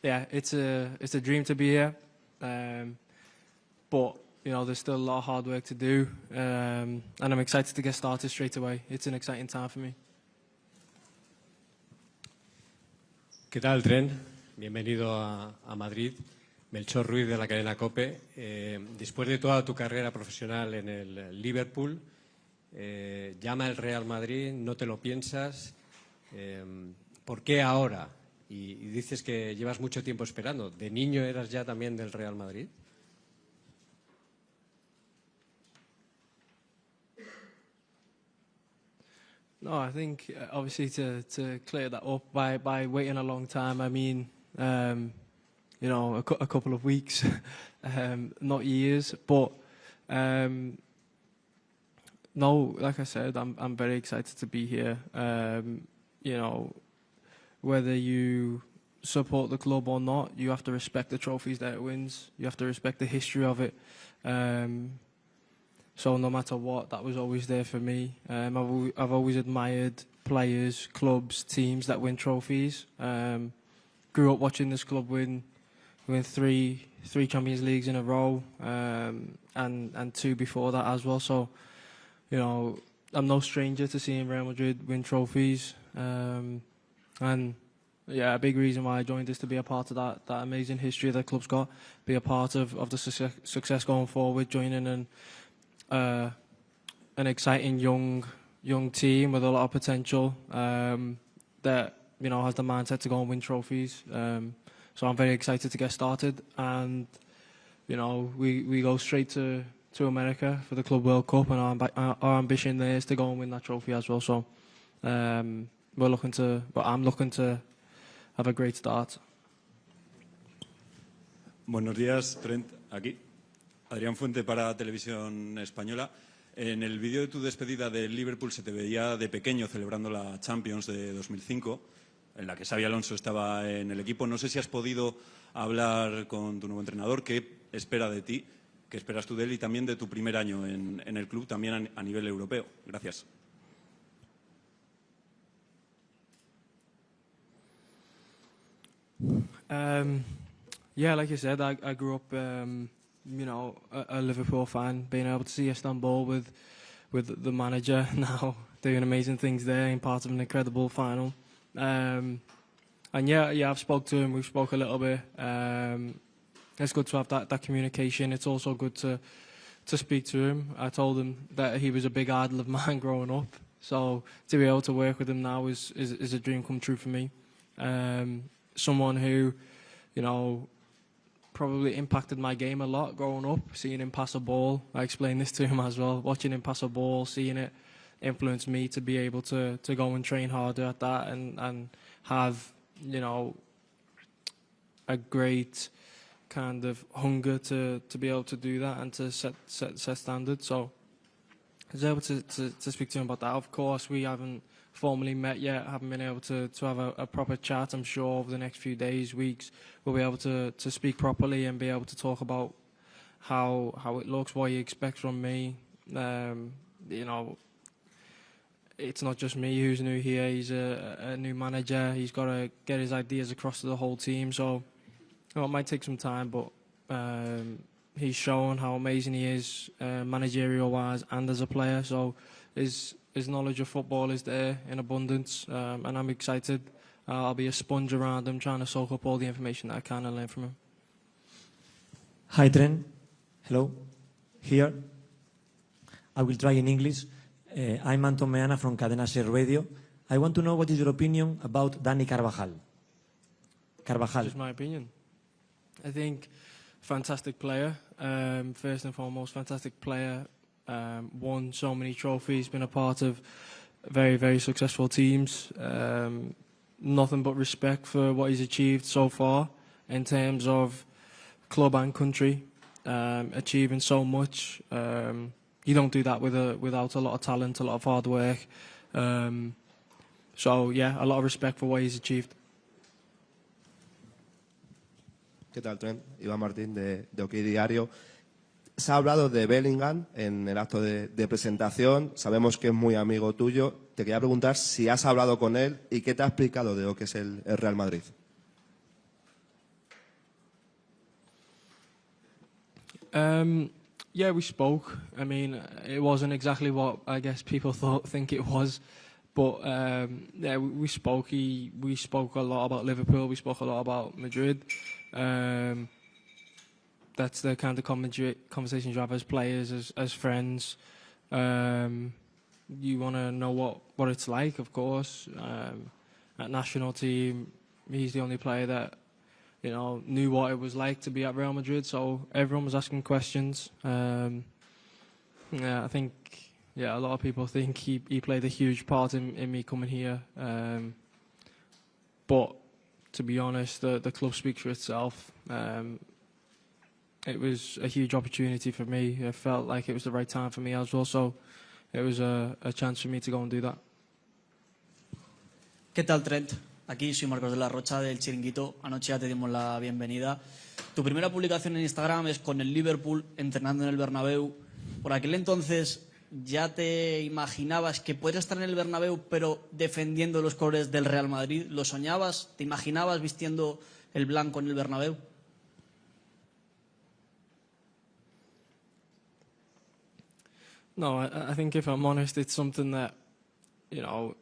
yeah, it's a dream to be here, but you know there's still a lot of hard work to do, and I'm excited to get started straight away. It's an exciting time for me. ¿Qué tal, Trent? Bienvenido a Madrid. Melchor Ruiz de la cadena COPE. Después de toda tu carrera profesional en el Liverpool, llama el Real Madrid, no te lo piensas. ¿Por qué ahora? Y dices que llevas mucho tiempo esperando. ¿De niño eras ya también del Real Madrid? No, I think obviously to clear that up by waiting a long time. I mean, you know, a couple of weeks, not years. But no, like I said, I'm very excited to be here. You know, whether you support the club or not, you have to respect the trophies that it wins. You have to respect the history of it. So no matter what, that was always there for me. I've always admired players, clubs, teams that win trophies. Grew up watching this club win three Champions Leagues in a row, and two before that as well. So, you know, I'm no stranger to seeing Real Madrid win trophies. And yeah, a big reason why I joined is to be a part of that amazing history the club's got, be a part of the success going forward, joining an exciting young team with a lot of potential that, you know, has the mindset to go and win trophies. So I'm very excited to get started, and you know, we go straight to America for the Club World Cup, and our ambition there is to go and win that trophy as well. So I'm looking to have a great start. Buenos días, Trent, aquí. Adrián Fuente para Televisión Española. En el vídeo de tu despedida del Liverpool se te veía de pequeño celebrando la Champions de 2005, en la que Xabi Alonso estaba en el equipo. No sé si has podido hablar con tu nuevo entrenador. ¿Qué espera de ti? ¿Qué esperas tú de él? Y también de tu primer año en el club, también a nivel europeo. Gracias. Yeah, like you said, I grew up, you know, a Liverpool fan, being able to see Istanbul with the manager now doing amazing things there, and part of an incredible final. And yeah, I've spoke to him. We've spoke a little bit. It's good to have that communication. It's also good to speak to him. I told him that he was a big idol of mine growing up. So to be able to work with him now is a dream come true for me. Someone who, you know, probably impacted my game a lot growing up, seeing him pass a ball. I explained this to him as well, watching him pass a ball, seeing it influence me to be able to go and train harder at that and have, you know, a great kind of hunger to be able to do that and to set standards. So I was able to speak to him about that. Of course, we haven't formally met yet, haven't been able to have a proper chat. I'm sure over the next few days, weeks, we'll be able to speak properly and be able to talk about how it looks, what he expects from me. You know, it's not just me who's new here. He's a new manager. He's got to get his ideas across to the whole team. So, you know, it might take some time, but he's shown how amazing he is, managerial-wise and as a player. So his knowledge of football is there in abundance, and I'm excited. I'll be a sponge around him, trying to soak up all the information that I can and learn from him. Hi, Trent. Hello. Here. I will try in English. I'm Anton Meana from Cadena Ser Radio. I want to know what is your opinion about Dani Carvajal. Just my opinion. I think fantastic player. First and foremost, fantastic player. Won so many trophies, been a part of very, very successful teams. Nothing but respect for what he's achieved so far in terms of club and country, achieving so much. You don't do that without a lot of talent, a lot of hard work. So yeah, a lot of respect for what he's achieved. ¿Qué tal, Trent? Iván Martín de OK Diario. Se ha hablado de Bellingham en el acto de presentación. Sabemos que es muy amigo tuyo. Te quería preguntar si has hablado con él y qué te ha explicado de lo que es el Real Madrid. Yeah, we spoke. I mean, it wasn't exactly what I guess people think it was, but yeah, we spoke. We spoke a lot about Liverpool. We spoke a lot about Madrid. That's the kind of conversations you have as players, as friends. You want to know what it's like, of course. At national team, he's the only player that knew what it was like to be at Real Madrid. So everyone was asking questions. Yeah, I think a lot of people think he played a huge part in me coming here. But to be honest, the club speaks for itself. It was a huge opportunity for me. It felt like it was the right time for me as well. So it was a chance for me to go and do that. ¿Qué tal, Trent? Aquí soy Marcos de la Rocha del Chiringuito. Anoche ya te dimos la bienvenida. Tu primera publicación en Instagram es con el Liverpool entrenando en el Bernabéu. Por aquel entonces, ¿ya te imaginabas que podrías estar en el Bernabéu pero defendiendo los colores del Real Madrid? ¿Lo soñabas? ¿Te imaginabas vistiendo el blanco en el Bernabéu? No, I think if I'm honest, it's something that, no,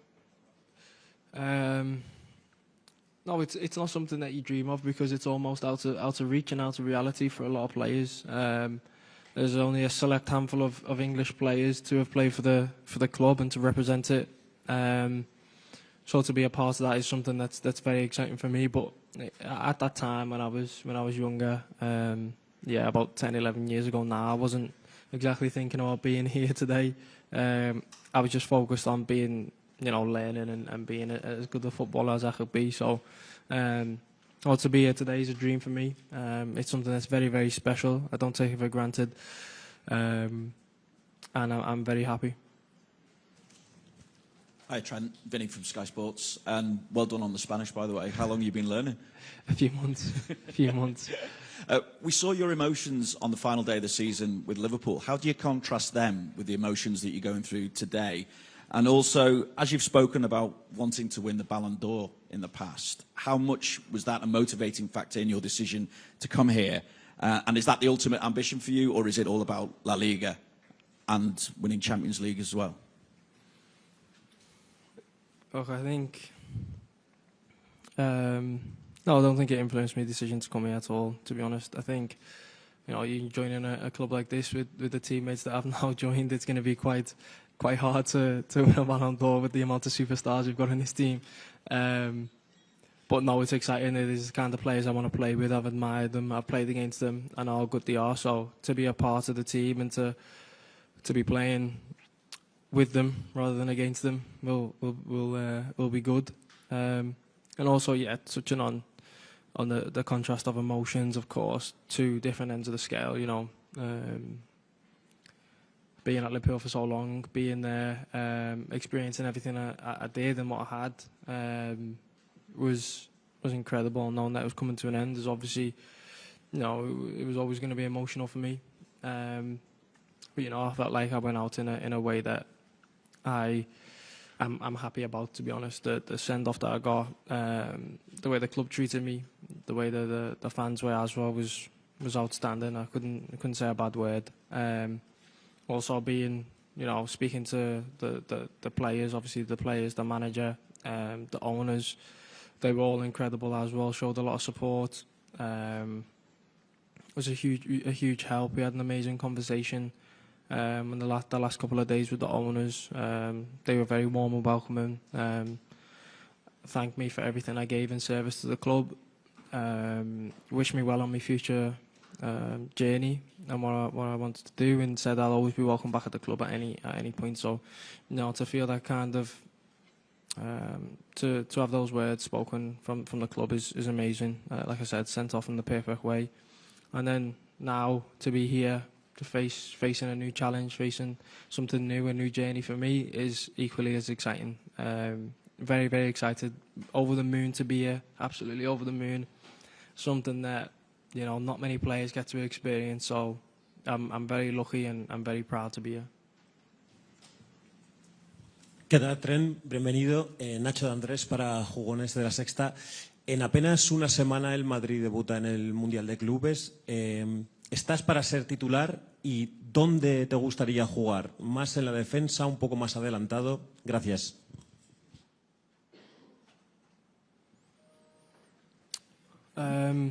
it's not something that you dream of because it's almost out of reach and out of reality for a lot of players. There's only a select handful of English players to have played for the club and to represent it. So to be a part of that is something that's very exciting for me. But at that time when I was younger, about 10, 11 years ago now, I wasn't exactly thinking about being here today. I was just focused on being, learning and being as good a footballer as I could be. So, to be here today is a dream for me. It's something that's very, very special. I don't take it for granted. And I'm very happy. Hi, Trent. Vinny from Sky Sports. And well done on the Spanish, by the way. How long have you been learning? A few months. A few months. We saw your emotions on the final day of the season with Liverpool. How do you contrast them with the emotions that you're going through today? And also, as you've spoken about wanting to win the Ballon d'Or in the past, how much was that a motivating factor in your decision to come here? And is that the ultimate ambition for you, or is it all about La Liga and winning Champions League as well? Look, I think... no, I don't think it influenced my decision to come here at all, to be honest. I think, you join in a club like this with the teammates that I've now joined, it's going to be quite hard to win a Ballon d'Or with the amount of superstars we've got in this team. But no, it's exciting. It is the kind of players I want to play with. I've admired them, I've played against them, and how good they are. So to be a part of the team and to be playing with them rather than against them will be good. And also, touching on the contrast of emotions, of course, two different ends of the scale. Being at Liverpool for so long, being there, experiencing everything I did and what I had was incredible. Knowing that it was coming to an end is obviously, it was always going to be emotional for me. But I felt like I went out in a way that I'm happy about, to be honest. The send-off that I got, the way the club treated me, the way the fans were as well was outstanding. I couldn't say a bad word. Also being, speaking to the players, obviously the players, the manager, the owners, they were all incredible as well, showed a lot of support. It was a huge help. We had an amazing conversation. In the last couple of days with the owners, they were very warm and welcoming. Thanked me for everything I gave in service to the club. Wished me well on my future journey and what I wanted to do, and said I'll always be welcome back at the club at any point. So, to feel that kind of to have those words spoken from the club is amazing. Like I said, sent off in the perfect way, and then now to be here. To facing a new challenge, facing something new, a new journey for me is equally as exciting. Very, very excited. Over the moon to be here, absolutely over the moon. Something that, not many players get to experience. So I'm very lucky and I'm very proud to be here. ¿Qué tal, Trent? Bienvenido. Nacho de Andrés para Jugones de la Sexta. En apenas una semana el Madrid debuta en el Mundial de Clubes. ¿Estás para ser titular y dónde te gustaría jugar? ¿Más en la defensa, un poco más adelantado? Gracias. I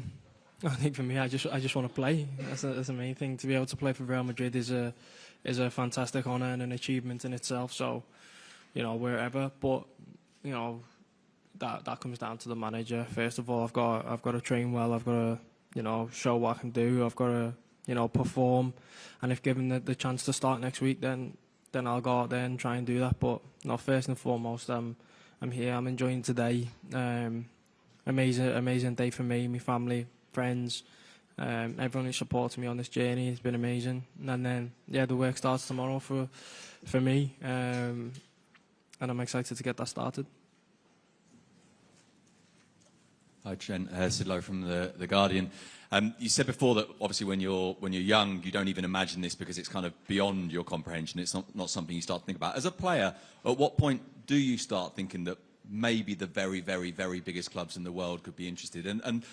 think for me, I just want to play. That's the main thing. To be able to play for Real Madrid is a fantastic honour and an achievement in itself. So, you know, wherever, but you know, that comes down to the manager. First of all, I've got to train well. I've got to, you know, show what I can do. I've got to, you know, perform. And if given the chance to start next week, then I'll go out there and try and do that. But you know, first and foremost, I'm here. I'm enjoying today. Amazing day for me, my family, friends, everyone who supported me on this journey. It's been amazing. And then the work starts tomorrow for me, and I'm excited to get that started. Hi, Trent. Sid Lowe from the Guardian. You said before that obviously when you're young, you don't even imagine this because it's kind of beyond your comprehension. It's not something you start to think about. As a player, at what point do you start thinking that maybe the very, very, very biggest clubs in the world could be interested? And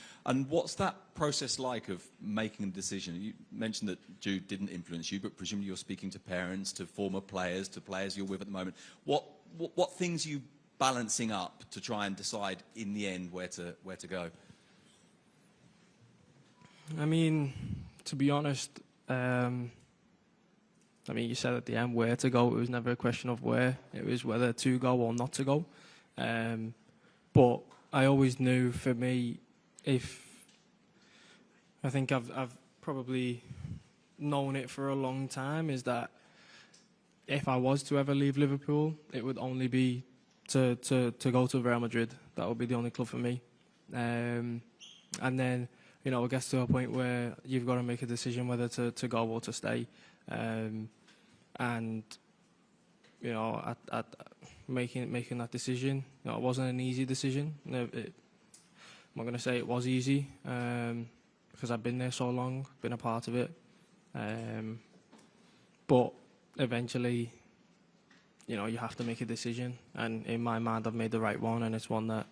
what's that process like of making a decision? You mentioned that Jude didn't influence you, but presumably you're speaking to parents, to former players, to players you're with at the moment. What things are you balancing up to try and decide in the end where to go? I mean, to be honest, you said at the end where to go. It was never a question of where. It was whether to go or not to go. But I always knew for me, I think I've probably known it for a long time, is that if I was to ever leave Liverpool, it would only be to go to Real Madrid. That would be the only club for me. And then, you know, it gets to a point where you've got to make a decision whether to go or to stay. And, you know, at making that decision, you know, it wasn't an easy decision. I'm not going to say it was easy, because I've been there so long, been a part of it. But eventually, you know, you have to make a decision. And in my mind, I've made the right one, and it's one that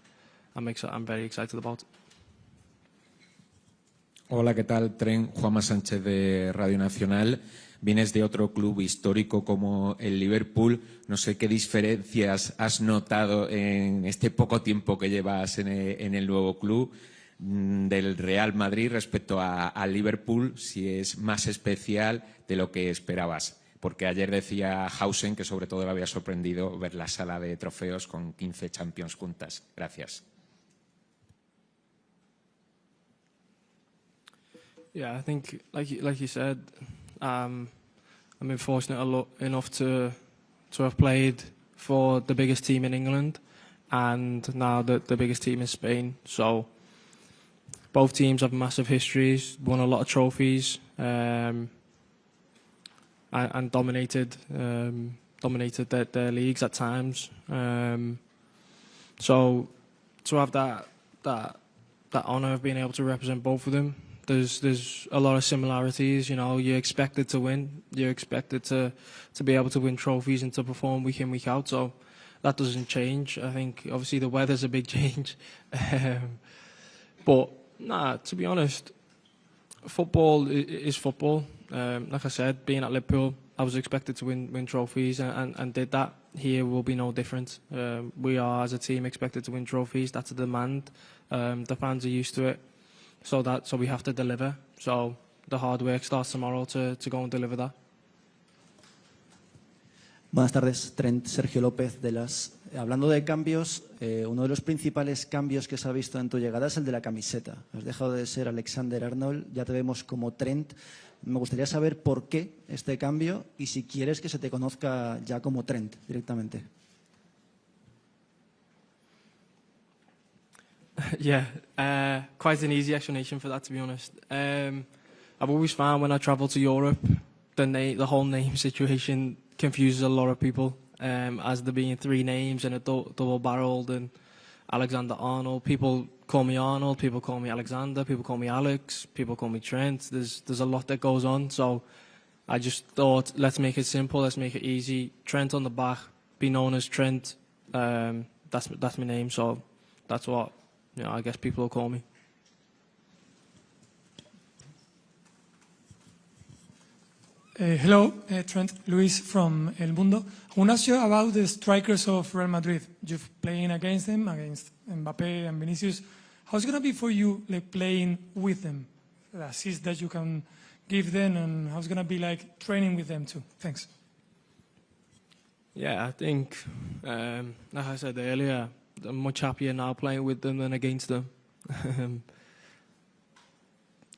I'm very excited about. Hola, ¿qué tal? Trent, Juanma Sánchez de Radio Nacional. Vienes de otro club histórico como el Liverpool. No sé qué diferencias has notado en este poco tiempo que llevas en el nuevo club del Real Madrid respecto al Liverpool, si es más especial de lo que esperabas. Porque ayer decía Hausen que sobre todo le había sorprendido ver la sala de trofeos con 15 Champions juntas. Gracias. Yeah, I think, like you said, I've been fortunate enough to have played for the biggest team in England, and now the biggest team in Spain. So both teams have massive histories, won a lot of trophies, and dominated their leagues at times. So to have that honour of being able to represent both of them. There's a lot of similarities, you know. You're expected to win. You're expected to be able to win trophies and to perform week in, week out. So that doesn't change. I think obviously the weather's a big change, but to be honest, football is football. Like I said, being at Liverpool, I was expected to win trophies and did that. Here will be no different. We are as a team expected to win trophies. That's a demand. The fans are used to it. So we have to deliver. So the hard work starts tomorrow to go and deliver that. Buenas tardes, Trent, Sergio López de las. Hablando de cambios, uno de los principales cambios que se ha visto en tu llegada es el de la camiseta. Has dejado de ser Alexander-Arnold, ya te vemos como Trent. Me gustaría saber por qué este cambio y si quieres que se te conozca ya como Trent directamente. Yeah, quite an easy explanation for that, to be honest. I've always found when I travel to Europe, the whole name situation confuses a lot of people, as there being three names and a double-barreled and Alexander-Arnold. People call me Arnold, people call me Alexander, people call me Alex, people call me Trent. There's a lot that goes on, so I just thought, let's make it simple, let's make it easy. Trent on the back, be known as Trent. That's my name, so that's what I guess people will call me. Hello, Trent, Luis from El Mundo. I want to ask you about the strikers of Real Madrid. You've playing against them, against Mbappe and Vinicius. How's it going to be for you, like, playing with them? The assist that you can give them, and how's it going to be like training with them too? Thanks. Yeah, I think, like I said earlier, I'm much happier now playing with them than against them.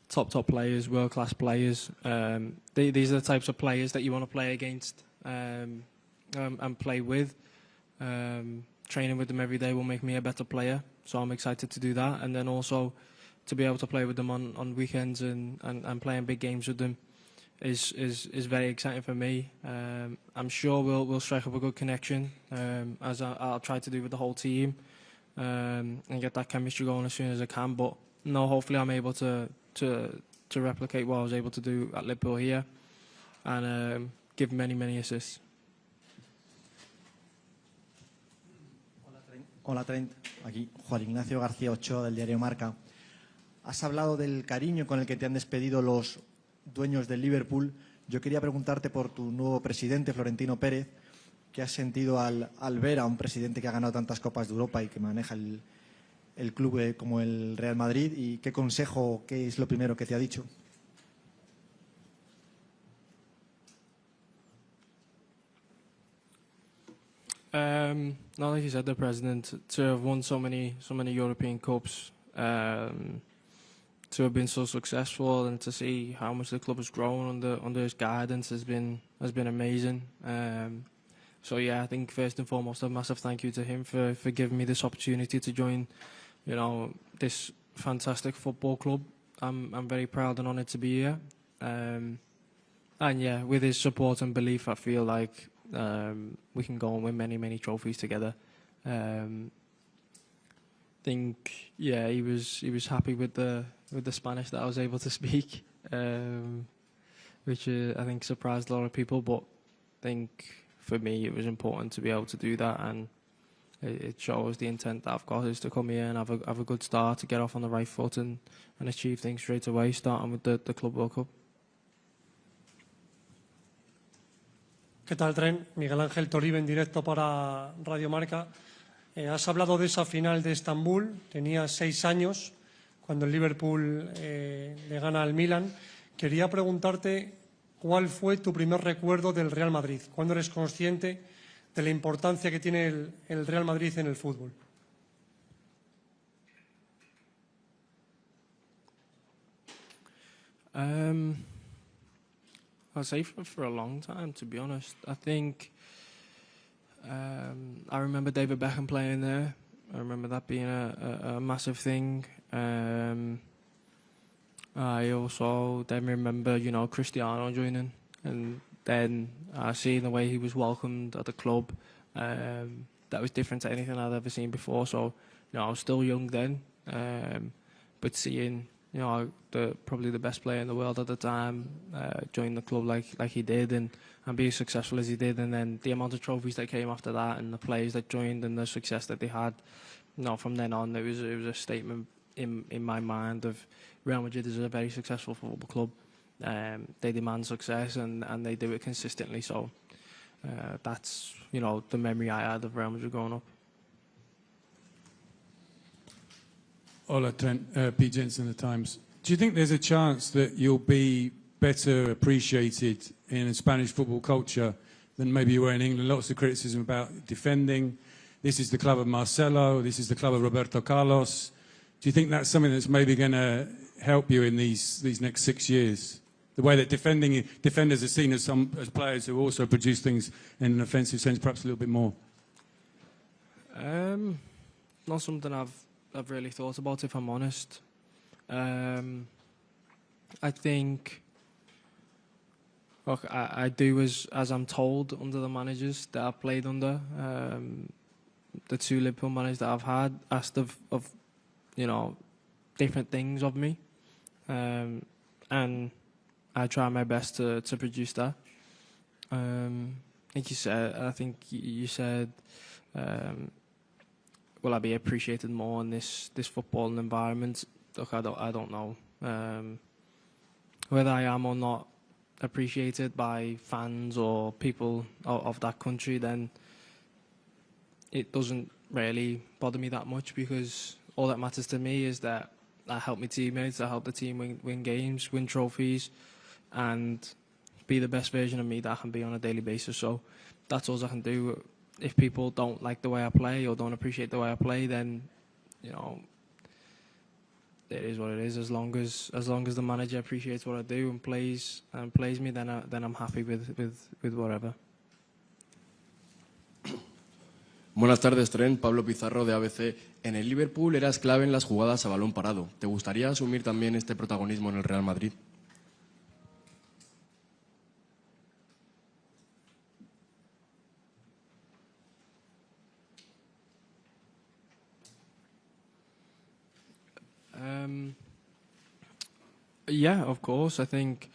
Top players, world-class players. These are the types of players that you want to play against and play with. Training with them every day will make me a better player, so I'm excited to do that. And then also to be able to play with them on weekends and playing big games with them is very exciting for me. I'm sure we'll strike up a good connection, as I'll try to do with the whole team, and get that chemistry going as soon as I can. But no, hopefully I'm able to replicate what I was able to do at Liverpool here, and give many assists. Hola Trent, aquí Juan Ignacio García Ochoa del diario Marca. Has hablado del cariño con el que te han despedido los dueños del Liverpool. Yo quería preguntarte por tu nuevo presidente, Florentino Pérez. ¿Qué has sentido al ver a un presidente que ha ganado tantas Copas de Europa y que maneja el club como el Real Madrid? ¿Y qué consejo, qué es lo primero que te ha dicho? No, like you said, the president, to have won so many European Cups, to have been so successful, and to see how much the club has grown under his guidance has been amazing. So yeah, I think first and foremost a massive thank you to him for giving me this opportunity to join, this fantastic football club. I'm very proud and honoured to be here. And yeah, with his support and belief, I feel like we can go and win many trophies together. Think yeah, he was happy with the Spanish that I was able to speak, which I think surprised a lot of people. But I think for me it was important to be able to do that, and it shows the intent that I've got is to come here and have a good start, to get off on the right foot and achieve things straight away, starting with the Club World Cup. ¿Qué tal, Tren? Miguel Ángel Toribe en directo para Radio Marca. Has hablado de esa final de Estambul. Tenías 6 años cuando el Liverpool le gana al Milan. Quería preguntarte cuál fue tu primer recuerdo del Real Madrid. ¿Cuándo eres consciente de la importancia que tiene el Real Madrid en el fútbol? I'll say for a long time, to be honest. I think I remember David Beckham playing there. I remember that being a massive thing. I also then remember, Cristiano joining, and then seeing the way he was welcomed at the club. That was different to anything I'd ever seen before. So, I was still young then, but seeing, probably the best player in the world at the time join the club like he did, and be as successful as he did, and then the amount of trophies that came after that, and the players that joined, and the success that they had. From then on, it was a statement in my mind of Real Madrid is a very successful football club. They demand success, and they do it consistently. So that's the memory I had of Real Madrid growing up. Hola, Trent. Pete Jensen, The Times. Do you think there's a chance that you'll be better appreciated in Spanish football culture than maybe you were in England? Lots of criticism about defending. This is the club of Marcelo. This is the club of Roberto Carlos. Do you think that's something that's maybe going to help you in these next 6 years? The way that defenders are seen as players who also produce things in an offensive sense, perhaps a little bit more. Not something I've really thought about, if I'm honest. I think, look, I do as I'm told under the managers that I've played under. The 2 Liverpool managers that I've had asked of different things of me, and I try my best to produce that. I think you said will I be appreciated more in this footballing environment? Look, I don't know. Whether I am or not appreciated by fans or people of that country, then it doesn't really bother me that much, because all that matters to me is that I help my teammates, I help the team win games, win trophies, and be the best version of me that I can be on a daily basis. So that's all I can do. If people don't like the way I play or don't appreciate the way I play, then, you know, it is what it is. As long as the manager appreciates what I do and plays me, then I'm happy with whatever. Buenas tardes, Trent. Pablo Pizarro, de ABC. En el Liverpool eras clave en las jugadas a balón parado. ¿Te gustaría asumir también este protagonismo en el Real Madrid? Yeah, of course. I think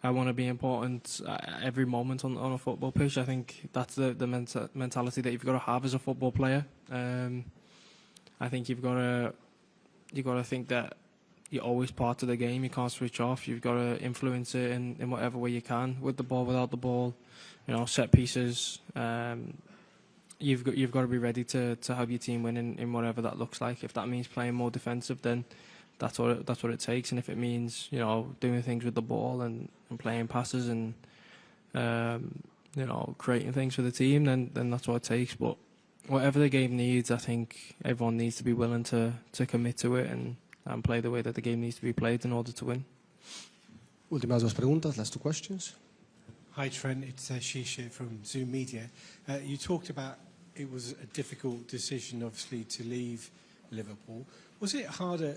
I want to be important every moment on a football pitch. I think that's the mentality that you've got to have as a football player. I think you've got to think that you're always part of the game. You can't switch off. You've got to influence it in whatever way you can, with the ball, without the ball. You know, set pieces. You've got to be ready to have your team win in whatever that looks like. If that means playing more defensive, then that's what it takes. And if it means, you know, doing things with the ball and playing passes and you know, creating things for the team, then that's what it takes. But whatever the game needs, I think everyone needs to be willing to commit to it and play the way that the game needs to be played in order to win. Últimas dos preguntas, last two questions. Hi Trent, it's Shisha from Zoom Media. You talked about it was a difficult decision, obviously, to leave Liverpool. Was it harder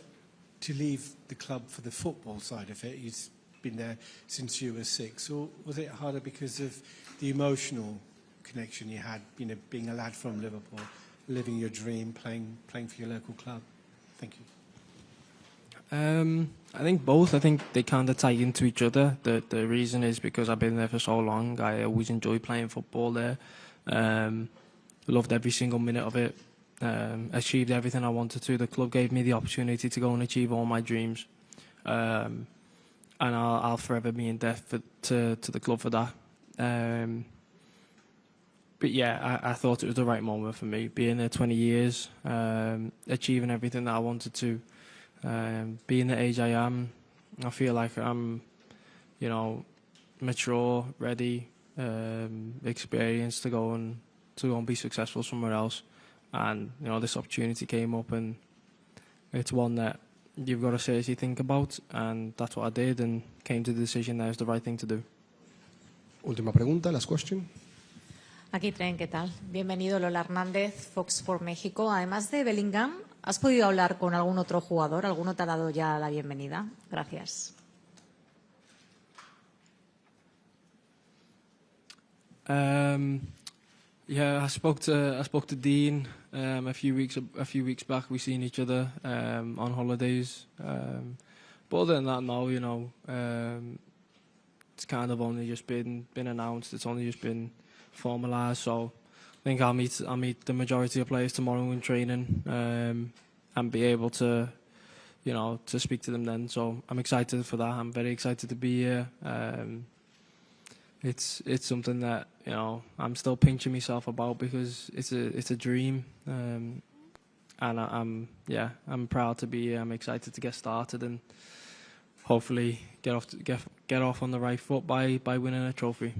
to leave the club for the football side of it? You've been there since you were 6. Or was it harder because of the emotional connection you had, you know, being a lad from Liverpool, living your dream, playing for your local club? Thank you. I think both. I think they kind of tie into each other. The reason is because I've been there for so long. I always enjoyed playing football there. Loved every single minute of it. Achieved everything I wanted to. The club gave me the opportunity to go and achieve all my dreams. And I'll forever be in debt to the club for that. But yeah, I thought it was the right moment for me. Being there 20 years, achieving everything that I wanted to. Being the age I am, I feel like I'm, you know, mature, ready, experienced to go and be successful somewhere else. And you know, this opportunity came up, and it's one that you've got to seriously think about, and that's what I did, and came to the decision that it was the right thing to do. Última pregunta, last question. Aquí Trent, ¿qué tal? Bienvenido, Lola Hernández, Fox por México. Además de Bellingham, ¿has podido hablar con algún otro jugador? ¿Alguno te ha dado ya la bienvenida? Gracias. Yeah, I spoke to Dean a few weeks back. We seen each other on holidays. But other than that, no, you know, it's kind of only just been announced. It's only just been formalised. So I think I'll meet the majority of players tomorrow in training and be able to, you know, to speak to them then. So I'm excited for that. I'm very excited to be here. It's something that, you know, I'm still pinching myself about, because it's a dream, and I'm proud to be here. I'm excited to get started and hopefully get off on the right foot by winning a trophy.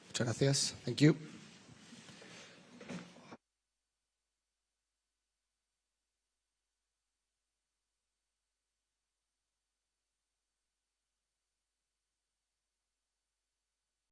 Muchas gracias. Thank you.